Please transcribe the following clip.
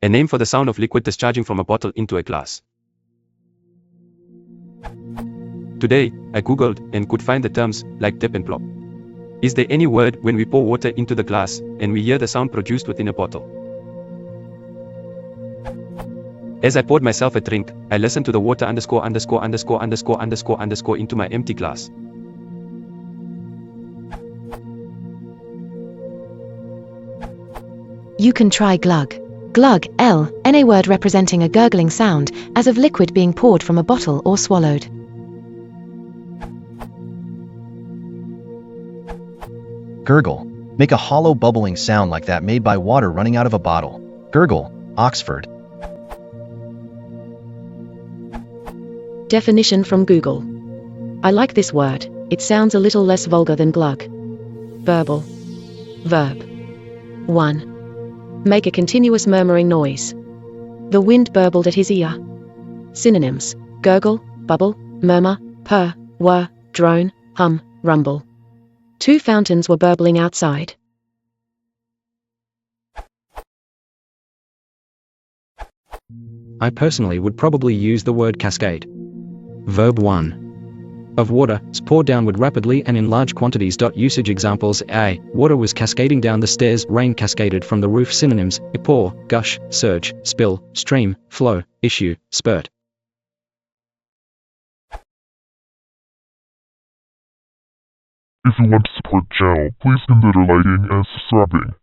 A name for the sound of liquid discharging from a bottle into a glass. Today, I googled and could find the terms like dip and plop. Is there any word when we pour water into the glass and we hear the sound produced within a bottle? As I poured myself a drink, I listened to the water ______ into my empty glass. You can try glug. Glug, a word representing a gurgling sound, as of liquid being poured from a bottle or swallowed. Gurgle. Make a hollow bubbling sound like that made by water running out of a bottle. Gurgle, Oxford. Definition from Google. I like this word. It sounds a little less vulgar than glug. Burble. Verb. 1. Make a continuous murmuring noise. The wind burbled at his ear. Synonyms: gurgle, bubble, murmur, purr, whir, drone, hum, rumble. 2 fountains were burbling outside. I personally would probably use the word cascade. Verb 1. Of water, poured downward rapidly and in large quantities. Usage examples: A. Water was cascading down the stairs. Rain cascaded from the roof. Synonyms: pour, gush, surge, spill, stream, flow, issue, spurt. If you want to support the channel, please consider liking and subscribing.